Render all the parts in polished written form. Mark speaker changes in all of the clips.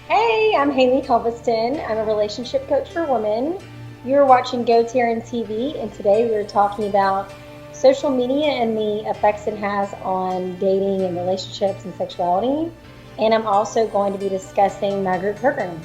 Speaker 1: Hey, I'm Haley Helveston. I'm a relationship coach for women. You're watching GoTarryn TV, and today we're talking about social media and the effects it has on dating and relationships and sexuality. And I'm also going to be discussing my group program.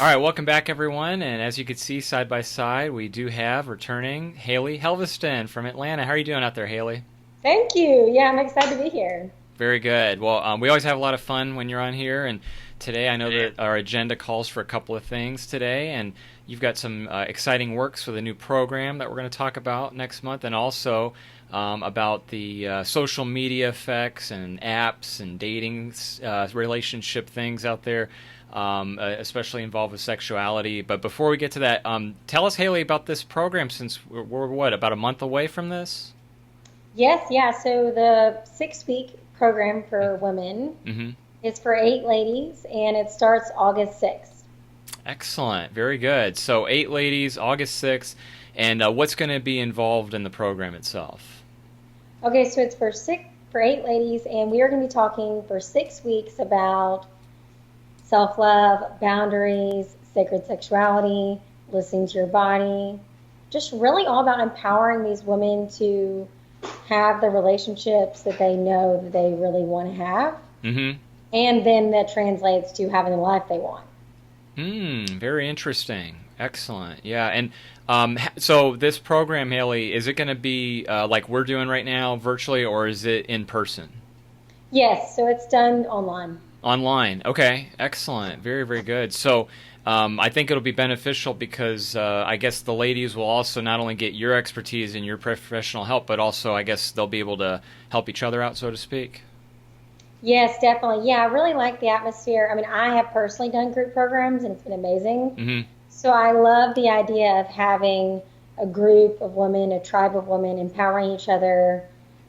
Speaker 2: All right, welcome back, everyone. And as you can see, side by side, we do have returning Haley Helveston from Atlanta. How are you doing out there, Haley?
Speaker 1: Thank you. Yeah, I'm excited to be here.
Speaker 2: Very good. Well, we always have a lot of fun when you're on here, and today I know that our agenda calls for a couple of things today, and you've got some exciting works for the new program that we're going to talk about next month, and also about the social media effects and apps and dating relationship things out there, especially involved with sexuality. But before we get to that, tell us, Haley, about this program since we're what, about a month away from this?
Speaker 1: Yes, yeah. So the 6-week program for women
Speaker 2: Mm-hmm.
Speaker 1: is for 8 ladies, and it starts August 6th.
Speaker 2: Excellent. Very good. So 8 ladies, August 6th. And what's going to be involved in the program itself?
Speaker 1: Okay, so it's for 8 ladies, and we are going to be talking for 6 weeks about self-love, boundaries, sacred sexuality, listening to your body, just really all about empowering these women to have the relationships that they know that they really want to have,
Speaker 2: Mm-hmm.
Speaker 1: and then that translates to having the life they want.
Speaker 2: Very interesting. Excellent. Yeah. And so this program, Haley, is it going to be like we're doing right now, virtually, or is it in person?
Speaker 1: Yes, so it's done online.
Speaker 2: Online. Okay. Excellent. Very, very good. So I think it'll be beneficial because I guess the ladies will also not only get your expertise and your professional help, but also I guess they'll be able to help each other out, so to speak.
Speaker 1: Yes, definitely. Yeah, I really like the atmosphere. I mean, I have personally done group programs, and it's been amazing.
Speaker 2: Mm-hmm.
Speaker 1: So I love the idea of having a group of women, a tribe of women, empowering each other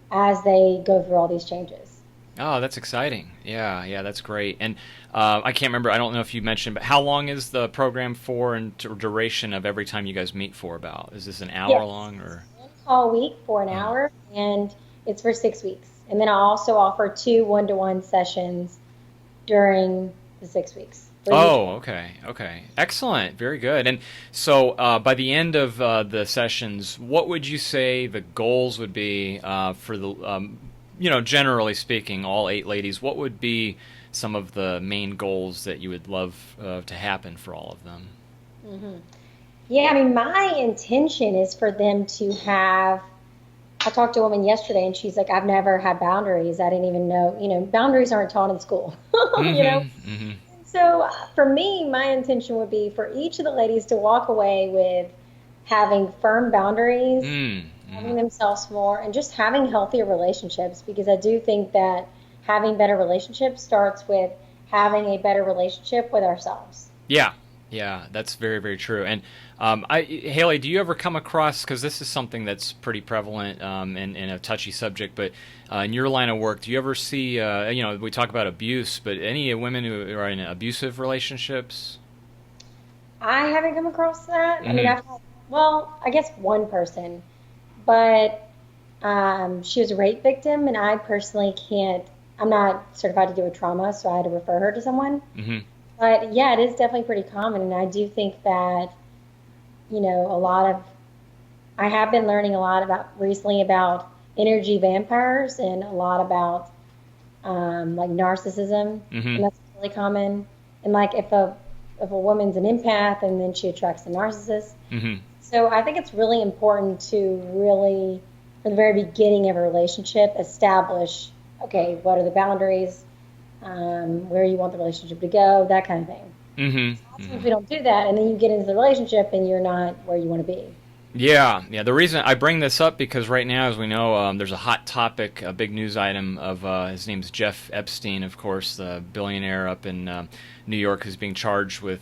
Speaker 1: as they go through all these changes.
Speaker 2: Oh, that's exciting. Yeah, yeah, that's great. And I can't remember, I don't know if you mentioned, but how long is the program for and duration of every time you guys meet for about? Is this an hour
Speaker 1: Yes,
Speaker 2: long or?
Speaker 1: one call a week for an
Speaker 2: Oh.
Speaker 1: hour, and it's for 6 weeks. And then I also offer 2 one-to-one sessions during the 6 weeks for each.
Speaker 2: Oh, okay, okay. Excellent. Very good. And so by the end of the sessions, what would you say the goals would be for the, generally speaking, all 8 ladies? What would be some of the main goals that you would love to happen for all of them?
Speaker 1: hmm Yeah, I mean, my intention is for them to have. I talked to a woman yesterday, and she's like, "I've never had boundaries. I didn't even know. Boundaries aren't taught in school. you know."
Speaker 2: Mm-hmm. Mm-hmm.
Speaker 1: So for me, my intention would be for each of the ladies to walk away with having firm boundaries,
Speaker 2: Mm-hmm.
Speaker 1: loving themselves more, and just having healthier relationships. Because I do think that having better relationships starts with having a better relationship with ourselves.
Speaker 2: Yeah, yeah, that's very, very true. And Haley, do you ever come across, because this is something that's pretty prevalent and a touchy subject, but in your line of work, do you ever see, we talk about abuse, but any women who are in abusive relationships?
Speaker 1: I haven't come across that. I mean,
Speaker 2: Hmm.
Speaker 1: well, I guess one person, but she was a rape victim, and I personally can't. I'm not certified to do with trauma, so I had to refer her to someone.
Speaker 2: Hmm.
Speaker 1: But yeah, it is definitely pretty common, and I do think that a lot of I have been learning a lot about recently about energy vampires and a lot about like narcissism,
Speaker 2: Hmm.
Speaker 1: and that's really common. And like if a woman's an empath and then she attracts a narcissist,
Speaker 2: Hmm.
Speaker 1: so I think it's really important to really, from the very beginning of a relationship, establish, okay, what are the boundaries, where you want the relationship to go, that kind of thing.
Speaker 2: Hmm.
Speaker 1: Sometimes we don't do that, and then you get into the relationship and you're not where you want to be.
Speaker 2: Yeah, yeah. The reason I bring this up because right now, as we know, there's a hot topic, a big news item of his name's Jeff Epstein, of course, the billionaire up in New York who's being charged with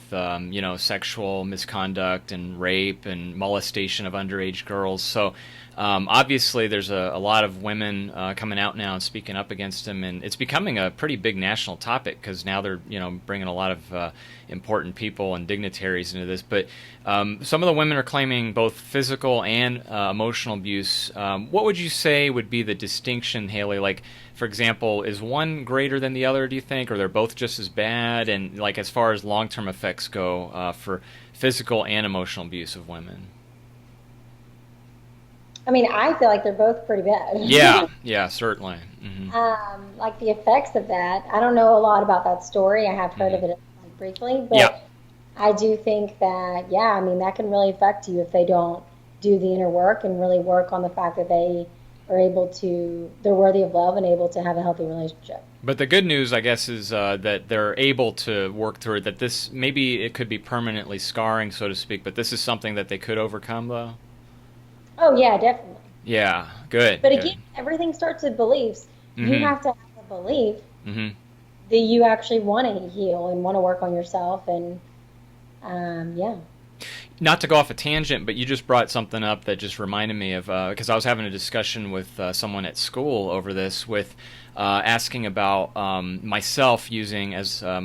Speaker 2: sexual misconduct and rape and molestation of underage girls. So Obviously, there's a lot of women coming out now and speaking up against him, and it's becoming a pretty big national topic because now they're bringing a lot of important people and dignitaries into this. But some of the women are claiming both physical and emotional abuse. What would you say would be the distinction, Haley? Like, for example, is one greater than the other, do you think, or they're both just as bad? And like as far as long-term effects go for physical and emotional abuse of women?
Speaker 1: I mean, I feel like they're both pretty bad.
Speaker 2: Yeah, certainly.
Speaker 1: Like the effects of that, I don't know a lot about that story. I have heard of it like, briefly, but I do think that, I mean, that can really affect you if they don't do the inner work and really work on the fact that they are they're worthy of love and able to have a healthy relationship.
Speaker 2: But the good news, I guess, is that they're able to work through it, that this, maybe it could be permanently scarring, so to speak, but this is something that they could overcome, though?
Speaker 1: Oh, yeah, definitely.
Speaker 2: Yeah, good.
Speaker 1: But again, everything starts with beliefs. You have to have a belief that you actually want to heal and want to work on yourself, and
Speaker 2: Not to go off a tangent, but you just brought something up that just reminded me of, because I was having a discussion with someone at school over this, with asking about myself using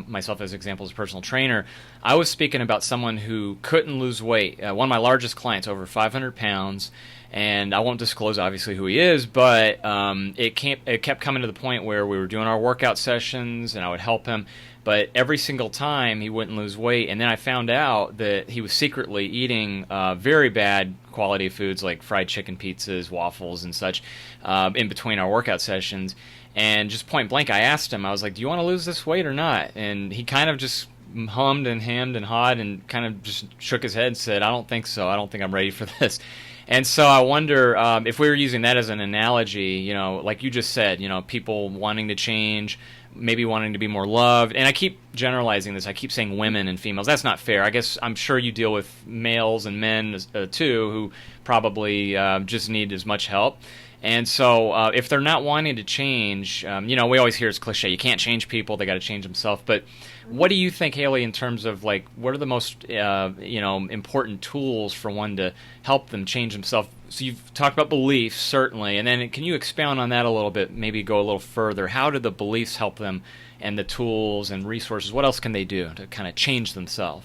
Speaker 2: myself as example as a personal trainer. I was speaking about someone who couldn't lose weight. One of my largest clients, over 500 pounds, and I won't disclose obviously who he is, but it kept coming to the point where we were doing our workout sessions, and I would help him. But every single time he wouldn't lose weight, and then I found out that he was secretly eating very bad quality foods like fried chicken pizzas, waffles, and such in between our workout sessions. And just point blank, I asked him, I was like, do you want to lose this weight or not? And he kind of just hummed and hemmed and hawed and kind of just shook his head and said, I don't think so. I don't think I'm ready for this. And so I wonder if we were using that as an analogy, like you just said, people wanting to change, maybe wanting to be more loved. And I keep generalizing this. I keep saying women and females. That's not fair. I guess I'm sure you deal with males and men too who probably just need as much help. And so if they're not wanting to change, we always hear it's cliche, you can't change people, they got to change themselves. But what do you think, Haley, in terms of like what are the most important tools for one to help them change themselves? So you've talked about beliefs, certainly, and then can you expound on that a little bit, maybe go a little further? How do the beliefs help them, and the tools and resources? What else can they do to kind of change themselves?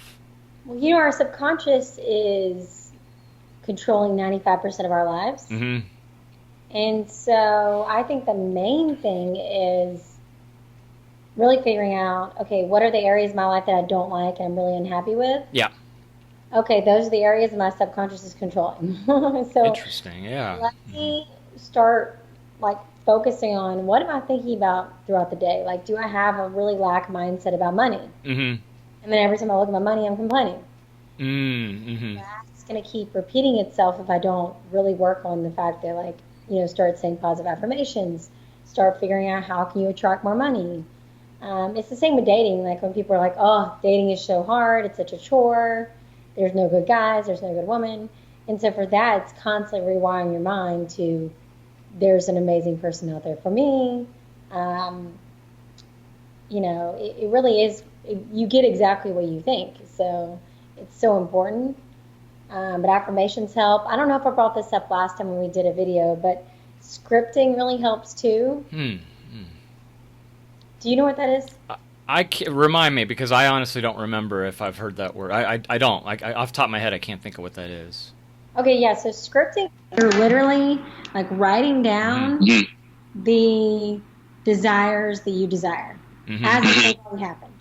Speaker 1: Well, our subconscious is controlling 95% of our lives.
Speaker 2: Mm-hmm.
Speaker 1: And so I think the main thing is really figuring out, okay, what are the areas of my life that I don't like and I'm really unhappy with?
Speaker 2: Yeah.
Speaker 1: Okay, those are the areas my subconscious is controlling. So
Speaker 2: interesting, yeah.
Speaker 1: Let me start focusing on what am I thinking about throughout the day? Like, do I have a really lack mindset about money?
Speaker 2: Mm-hmm.
Speaker 1: And then every time I look at my money, I'm complaining.
Speaker 2: Mm-hmm.
Speaker 1: That's going to keep repeating itself if I don't really work on the fact that, start saying positive affirmations, start figuring out how can you attract more money. It's the same with dating. Like when people are like, oh, dating is so hard, it's such a chore, there's no good guys, there's no good women. And so for that, it's constantly rewiring your mind to there's an amazing person out there for me. It really is, you get exactly what you think. So it's so important. But affirmations help. I don't know if I brought this up last time when we did a video, but scripting really helps too. Do you know what that is?
Speaker 2: Remind me, because I honestly don't remember if I've heard that word. I don't. Off the top of my head, I can't think of what that is.
Speaker 1: Okay, yeah. So scripting, you're literally writing down the desires that you desire as if they've already happened.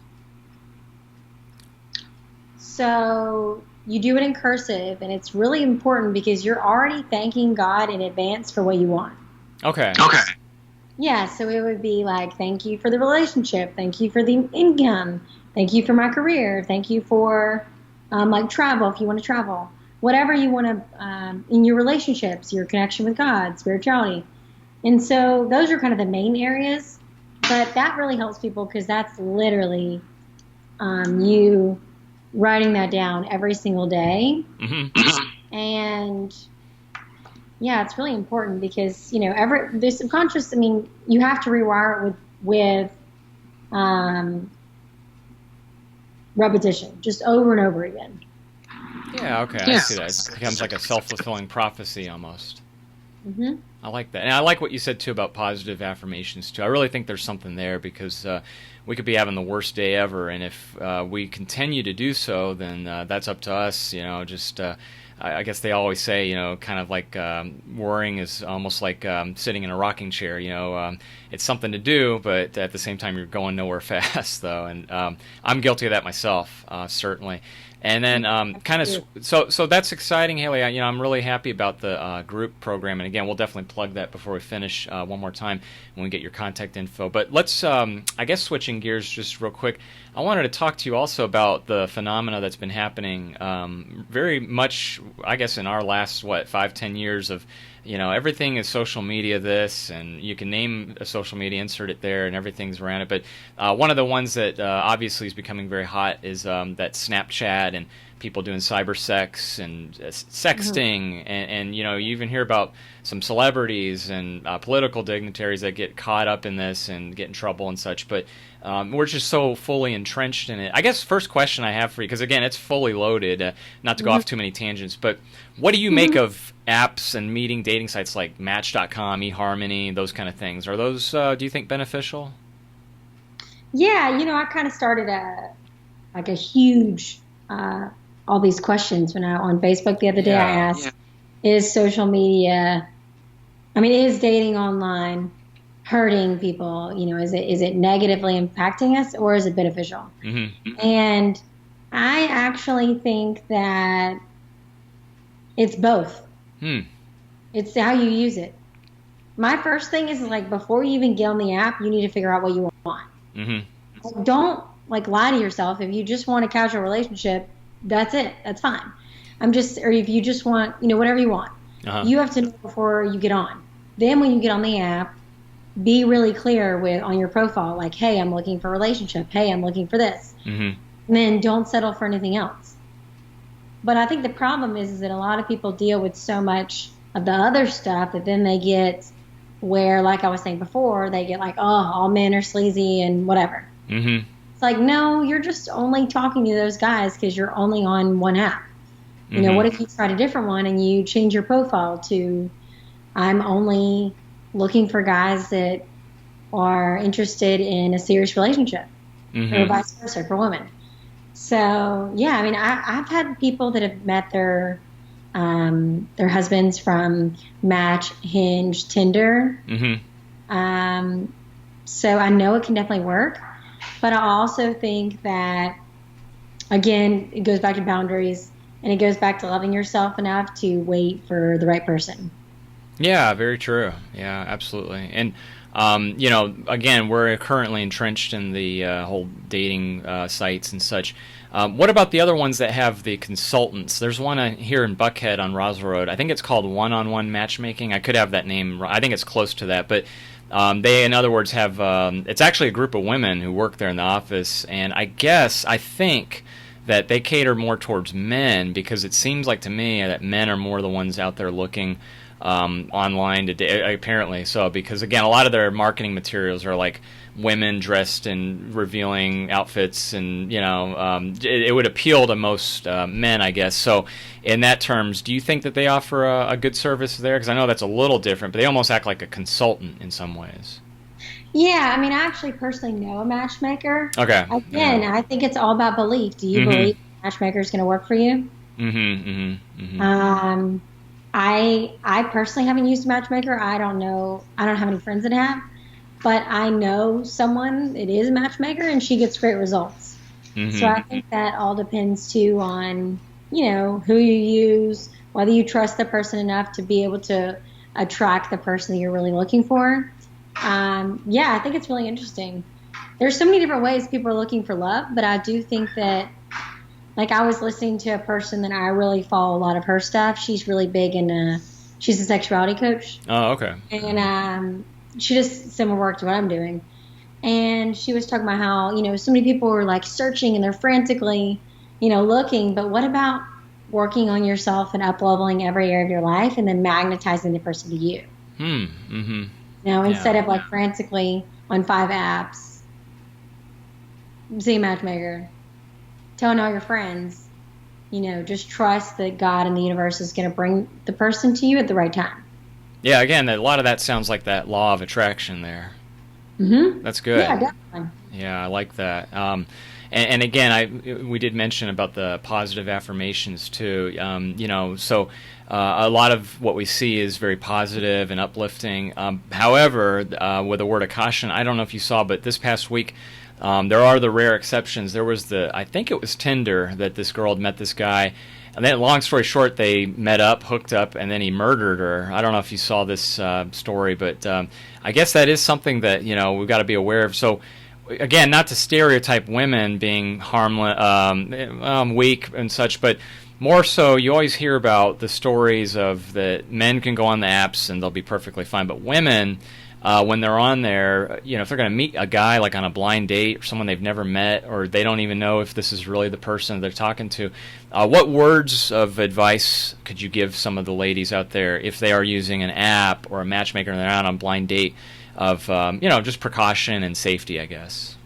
Speaker 1: So you do it in cursive, and it's really important because you're already thanking God in advance for what you want.
Speaker 2: Okay.
Speaker 1: Yeah, so it would be like, thank you for the relationship, thank you for the income, thank you for my career, thank you for travel if you want to travel, whatever you want to in your relationships, your connection with God, spirituality. And so those are kind of the main areas, but that really helps people because that's literally you writing that down every single day. And yeah, it's really important because, the subconscious, you have to rewire it with repetition, just over and over again.
Speaker 2: Yeah, okay, I see that. It becomes like a self-fulfilling prophecy almost.
Speaker 1: Mm-hmm.
Speaker 2: I like that. And I like what you said, too, about positive affirmations, too. I really think there's something there because we could be having the worst day ever. And if we continue to do so, then that's up to us. I guess they always say, kind of like worrying is almost like sitting in a rocking chair. It's something to do, but at the same time, you're going nowhere fast, though. And I'm guilty of that myself, certainly. And then so that's exciting, Haley. I'm really happy about the group program. And again, we'll definitely plug that before we finish one more time when we get your contact info. But let's, I guess, switching gears just real quick. I wanted to talk to you also about the phenomena that's been happening very much, I guess, in our last, 5-10 years of, everything is social media this, and you can name a social media, insert it there, and everything's around it. But one of the ones that obviously is becoming very hot is that Snapchat and people doing cyber sex and sexting, and you even hear about some celebrities and political dignitaries that get caught up in this and get in trouble and such. But we're just so fully entrenched in it. I guess first question I have for you, because again, it's fully loaded, not to go off too many tangents, but what do you make of apps and dating sites like Match.com, eHarmony, those kind of things? Are those, do you think, beneficial?
Speaker 1: Yeah, I kind of started a huge all these questions when on Facebook the other day. I asked, is social media, is dating online hurting people? Is it negatively impacting us, or is it beneficial?
Speaker 2: Mm-hmm.
Speaker 1: And I actually think that it's both. It's how you use it. My first thing is, before you even get on the app, you need to figure out what you want.
Speaker 2: Mm-hmm.
Speaker 1: Don't lie to yourself. If you just want a casual relationship, that's it. That's fine. Or if you just want, whatever you want, you have to know before you get on. Then when you get on the app, be really clear on your profile, hey, I'm looking for a relationship. Hey, I'm looking for this.
Speaker 2: Mm-hmm.
Speaker 1: And then don't settle for anything else. But I think the problem is that a lot of people deal with so much of the other stuff that then they get where, like I was saying before, they get all men are sleazy and whatever.
Speaker 2: Mm-hmm.
Speaker 1: It's no, you're just only talking to those guys because you're only on one app. What if you tried a different one and you change your profile to, I'm only looking for guys that are interested in a serious relationship, or vice versa for women. So, yeah, I've had people that have met their husbands from Match, Hinge, Tinder. So I know it can definitely work. But I also think that, again, it goes back to boundaries, and it goes back to loving yourself enough to wait for the right person.
Speaker 2: Yeah, very true. Yeah, absolutely. And, again, we're currently entrenched in the whole dating sites and such. What about the other ones that have the consultants? There's one here in Buckhead on Roswell Road. I think it's called One-on-One Matchmaking. I could have that name. I think it's close to that. But they, in other words, have it's actually a group of women who work there in the office. And I think that they cater more towards men, because it seems like to me that men are more the ones out there looking online today, apparently. So, because again, a lot of their marketing materials are women dressed in revealing outfits, and it would appeal to most men, I guess. So, in that terms, do you think that they offer a good service there? Because I know that's a little different, but they almost act like a consultant in some ways.
Speaker 1: Yeah, I actually personally know a matchmaker.
Speaker 2: Okay.
Speaker 1: Again, I think it's all about belief. Do you believe a matchmaker is going to work for you? I personally haven't used a matchmaker. I don't have any friends that have, but I know someone that is a matchmaker, and she gets great results. So I think that all depends too on, who you use, whether you trust the person enough to be able to attract the person that you're really looking for. Yeah, I think it's really interesting. There's so many different ways people are looking for love, but I do think that, I was listening to a person that I really follow a lot of her stuff. She's really big in, she's a sexuality coach.
Speaker 2: Oh, okay.
Speaker 1: And she does similar work to what I'm doing. And she was talking about how, so many people are searching and they're frantically, looking. But what about working on yourself and up-leveling every area of your life and then magnetizing the person to you? Instead of frantically on 5 apps, see a matchmaker, telling all your friends, just trust that God and the universe is going to bring the person to you at the right time.
Speaker 2: Yeah, again, a lot of that sounds like that law of attraction there.
Speaker 1: Mm-hmm.
Speaker 2: That's good.
Speaker 1: Yeah, definitely.
Speaker 2: Yeah, I like that. And again, we did mention about the positive affirmations too. So a lot of what we see is very positive and uplifting. However, with a word of caution, I don't know if you saw, but this past week, there are the rare exceptions. There was I think it was Tinder that this girl had met this guy. And then, long story short, they met up, hooked up, and then he murdered her. I don't know if you saw this story, but I guess that is something that we've got to be aware of. So, again, not to stereotype women being harmless, weak and such, but more so, you always hear about the stories of that men can go on the apps and they'll be perfectly fine, but women, when they're on there, if they're going to meet a guy like on a blind date or someone they've never met, or they don't even know if this is really the person they're talking to, what words of advice could you give some of the ladies out there if they are using an app or a matchmaker and they're out on a blind date of, just precaution and safety, I guess?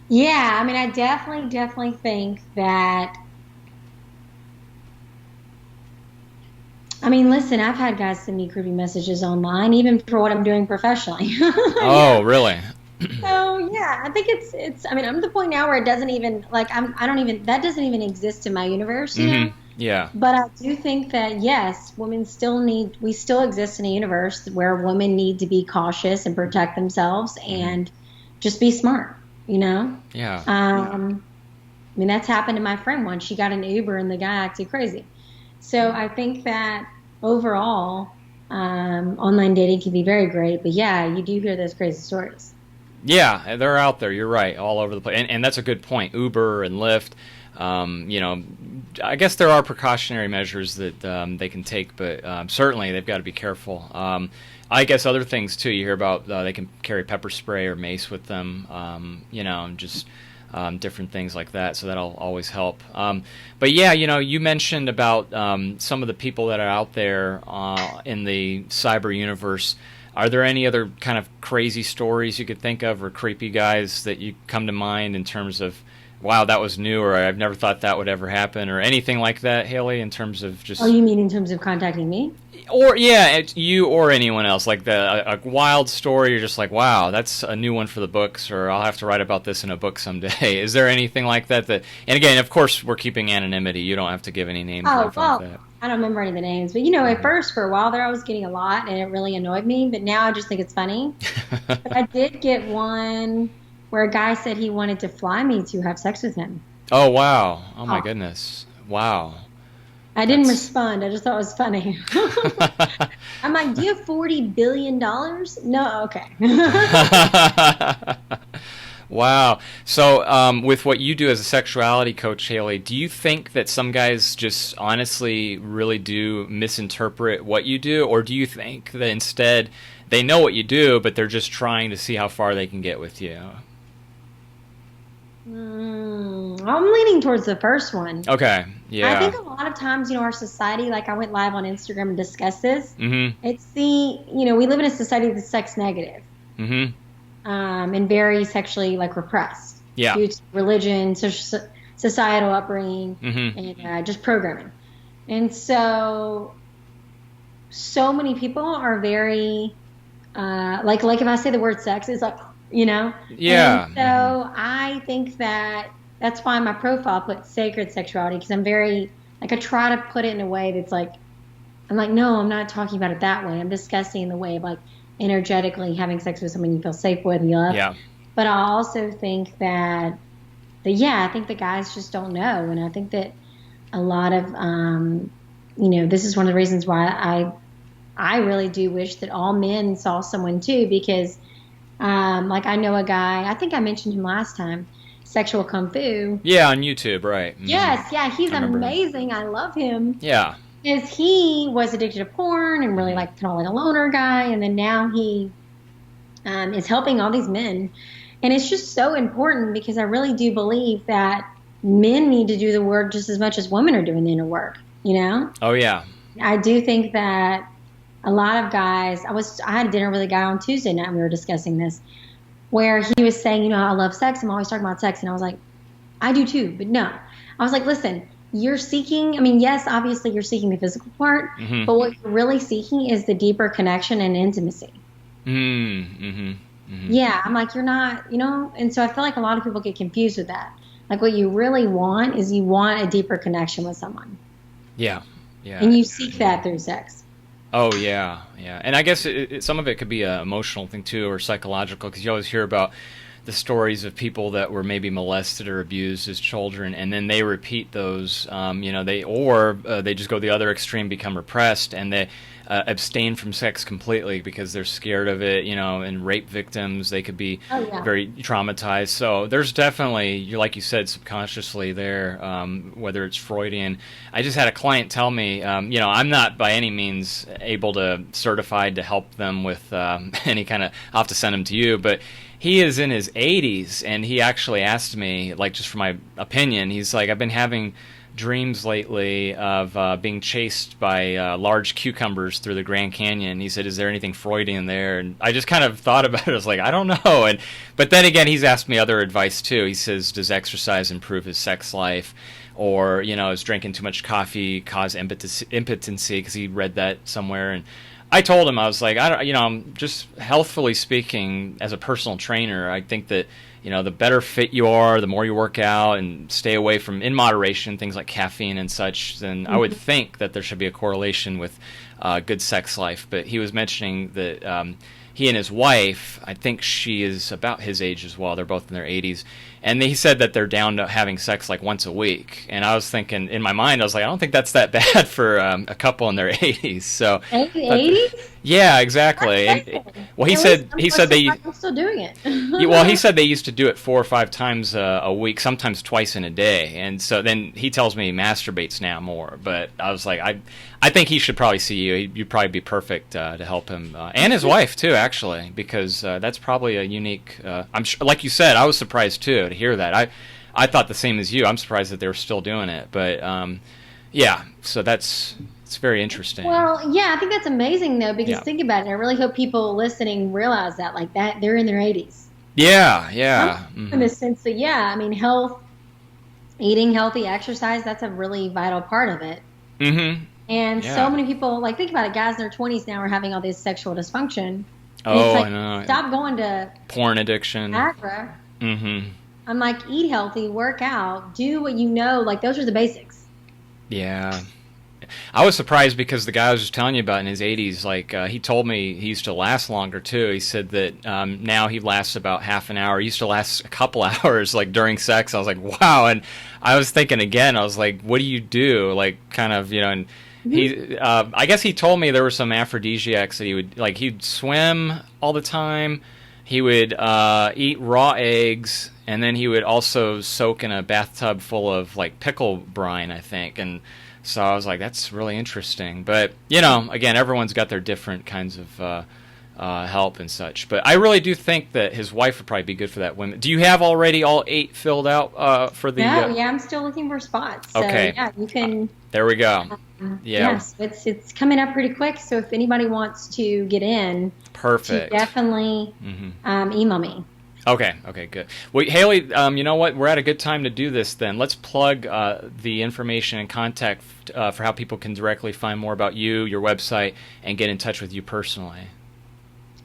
Speaker 1: Yeah, I mean, I definitely think that. I mean, listen, I've had guys send me creepy messages online, even for what I'm doing professionally.
Speaker 2: Oh, really?
Speaker 1: So yeah, I think it's. I mean, I'm at the point now where it doesn't even that doesn't even exist in my universe, you know.
Speaker 2: Yeah.
Speaker 1: But I do think that yes, we still exist in a universe where women need to be cautious and protect themselves and just be smart, you know.
Speaker 2: Yeah.
Speaker 1: I mean, that's happened to my friend once. She got an Uber and the guy acted crazy. So I think that overall, online dating can be very great. But yeah, you do hear those crazy stories.
Speaker 2: Yeah, they're out there. You're right, all over the place, and that's a good point. Uber and Lyft. I guess there are precautionary measures that they can take, but certainly they've got to be careful. I guess other things too. You hear about they can carry pepper spray or mace with them. And just different things like that. So that'll always help. But yeah, you mentioned about some of the people that are out there in the cyber universe. Are there any other kind of crazy stories you could think of, or creepy guys that you come to mind in terms of, wow, that was new, or I've never thought that would ever happen, or anything like that, Haley, in terms of just...
Speaker 1: Oh, you mean in terms of contacting me?
Speaker 2: Or, yeah, you or anyone else, like a wild story, you're just like, wow, that's a new one for the books, or I'll have to write about this in a book someday. Is there anything like that? And again, of course, we're keeping anonymity. You don't have to give any names or anything like that.
Speaker 1: I don't remember any of the names, but at first, for a while there, I was getting a lot, and it really annoyed me, but now I just think it's funny. But I did get one where a guy said he wanted to fly me to have sex with him.
Speaker 2: Oh, wow. Oh, my goodness. Wow.
Speaker 1: I didn't respond. I just thought it was funny. I'm like, do you have $40 billion? No? Okay.
Speaker 2: Wow. So with what you do as a sexuality coach, Haley, do you think that some guys just honestly really do misinterpret what you do? Or do you think that instead they know what you do, but they're just trying to see how far they can get with you?
Speaker 1: I'm leaning towards the first one.
Speaker 2: Okay. Yeah.
Speaker 1: I think a lot of times, our society, like I went live on Instagram and discussed this.
Speaker 2: Mm-hmm.
Speaker 1: It's we live in a society that's sex negative.
Speaker 2: Mm-hmm.
Speaker 1: And very sexually repressed.
Speaker 2: Yeah.
Speaker 1: Due to religion, societal upbringing,
Speaker 2: mm-hmm.
Speaker 1: and just programming. And so many people are very, like if I say the word sex, it's like,
Speaker 2: Yeah.
Speaker 1: And so I think that's why my profile put sacred sexuality, because I'm very, I try to put it in a way that's I'm like, no, I'm not talking about it that way. I'm discussing in the way of energetically having sex with someone you feel safe with and you love.
Speaker 2: Yeah.
Speaker 1: But I also think I think the guys just don't know. And I think that a lot of, this is one of the reasons why I really do wish that all men saw someone too, because I know a guy, I think I mentioned him last time, Sexual Kung Fu.
Speaker 2: Yeah, on YouTube, right. Mm-hmm.
Speaker 1: Yes, yeah, he's amazing. I love him.
Speaker 2: Yeah.
Speaker 1: Because he was addicted to porn and really kind of a loner guy, and then now he is helping all these men. And it's just so important, because I really do believe that men need to do the work just as much as women are doing the inner work,
Speaker 2: Oh, yeah.
Speaker 1: I do think that a lot of guys, I had dinner with a guy on Tuesday night, and we were discussing this, where he was saying, I love sex. I'm always talking about sex. And I was like, I do too, but no. I was like, listen, you're seeking, I mean, yes, obviously you're seeking the physical part,
Speaker 2: Mm-hmm.
Speaker 1: but what you're really seeking is the deeper connection and intimacy.
Speaker 2: Mm-hmm. Mm-hmm.
Speaker 1: Yeah, I'm like, you're not, and so I feel like a lot of people get confused with that. Like what you really want is you want a deeper connection with someone.
Speaker 2: Yeah. Yeah.
Speaker 1: And you seek that through sex.
Speaker 2: Oh, yeah. Yeah. And I guess some of it could be an emotional thing too, or psychological, because you always hear about the stories of people that were maybe molested or abused as children, and then they repeat those. They just go the other extreme, become repressed, and they abstain from sex completely because they're scared of it. And rape victims, they could be very traumatized. So there's definitely, like you said, subconsciously there, whether it's Freudian. I just had a client tell me, I'm not by any means able to certified to help them with any kind of. I'll have to send them to you, but he is in his 80s, and he actually asked me, like, just for my opinion, he's like, I've been having dreams lately of being chased by large cucumbers through the Grand Canyon. He said, is there anything Freudian there? And I just kind of thought about it. I was like, I don't know. But then again, he's asked me other advice, too. He says, does exercise improve his sex life? Or, is drinking too much coffee cause impotency? Because he read that somewhere. And I told him, I was like, just healthfully speaking, as a personal trainer, I think that, the better fit you are, the more you work out and stay away from, in moderation, things like caffeine and such, then I would think that there should be a correlation with good sex life. But he was mentioning that he and his wife, I think she is about his age as well. They're both in their 80s. And he said that they're down to having sex like once a week. And I was thinking, in my mind, I was like, I don't think that's that bad for a couple in their 80s. So
Speaker 1: 80s?
Speaker 2: Yeah, exactly. And, well, he said they.
Speaker 1: I'm still doing it.
Speaker 2: Well, he said they used to do it 4 or 5 times a week, sometimes twice in a day. And so then he tells me he masturbates now more. But I was like, I think he should probably see you. You'd probably be perfect to help him, and his wife too, actually, because that's probably a unique. I'm sure, like you said, I was surprised too to hear that. I thought the same as you. I'm surprised that they were still doing it, but yeah. So it's very interesting.
Speaker 1: Well, yeah, I think that's amazing though, because think about it. I really hope people listening realize that, like that, they're in their 80s.
Speaker 2: Yeah.
Speaker 1: In the sense that, I mean, health, eating healthy, exercise, that's a really vital part of it.
Speaker 2: Mm-hmm.
Speaker 1: And so many people, like, think about it, guys in their 20s now are having all this sexual dysfunction.
Speaker 2: Oh,
Speaker 1: like,
Speaker 2: I know.
Speaker 1: Stop going to
Speaker 2: porn addiction.
Speaker 1: Viagra.
Speaker 2: Mm-hmm.
Speaker 1: I'm like, eat healthy, work out, do what you know. Like, those are the basics.
Speaker 2: Yeah. I was surprised because the guy I was just telling you about in his 80s, like, he told me he used to last longer, too. He said that now he lasts about half an hour. He used to last a couple hours, like, during sex. I was like, wow. And I was thinking again, I was like, what do you do? Like, kind of, and he, I guess he told me there were some aphrodisiacs that he would, like, he'd swim all the time. He would eat raw eggs, and then he would also soak in a bathtub full of, like, pickle brine, I think. And so I was like, that's really interesting. But, again, everyone's got their different kinds of help and such. But I really do think that his wife would probably be good for that women. Do you have already all 8 filled out for the...
Speaker 1: No, I'm still looking for spots. So,
Speaker 2: okay.
Speaker 1: Yeah, you can...
Speaker 2: there we go.
Speaker 1: Yes, it's coming up pretty quick. So if anybody wants to get in,
Speaker 2: perfect,
Speaker 1: definitely email me.
Speaker 2: Okay, good. Well, Haley, you know what? We're at a good time to do this then. Let's plug the information and contact for how people can directly find more about you, your website, and get in touch with you personally.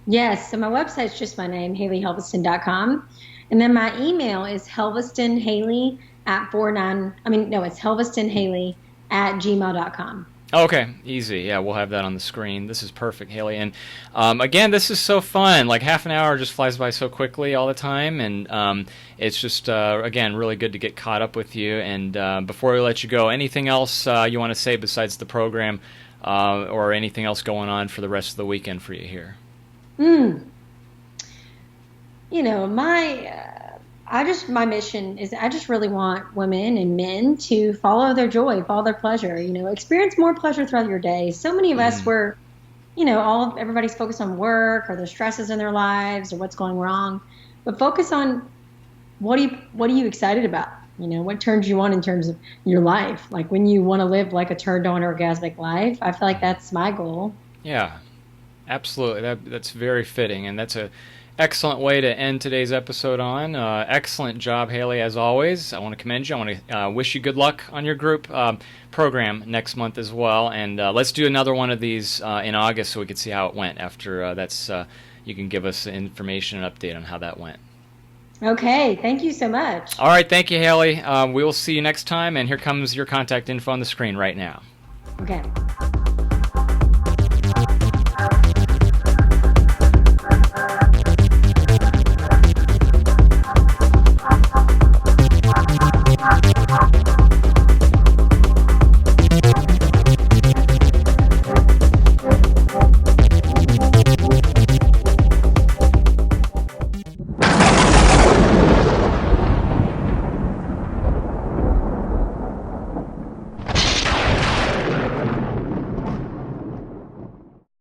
Speaker 1: Yes, so my website's just my name, HaleyHelveston.com. And then my email is HelvestonHaley it's HelvestonHaley@gmail.com.
Speaker 2: Okay, easy. Yeah, we'll have that on the screen. This is perfect, Haley. And again, this is so fun. Like half an hour just flies by so quickly all the time. And it's just, again, really good to get caught up with you. And before we let you go, anything else you want to say besides the program or anything else going on for the rest of the weekend for you here?
Speaker 1: My mission is I just really want women and men to follow their joy, follow their pleasure, experience more pleasure throughout your day. So many of us were, everybody's focused on work or the stresses in their lives or what's going wrong, but focus on what are you excited about? What turns you on in terms of your life? Like when you want to live like a turned on orgasmic life, I feel like that's my goal.
Speaker 2: Yeah, absolutely. That's very fitting. And that's excellent way to end today's episode on. Excellent job, Haley, as always. I want to commend you. I want to wish you good luck on your group program next month as well. And let's do another one of these in August so we can see how it went. After you can give us information and update on how that went.
Speaker 1: Okay, thank you so much.
Speaker 2: All right, thank you, Haley. We will see you next time, and here comes your contact info on the screen right now.
Speaker 1: Okay.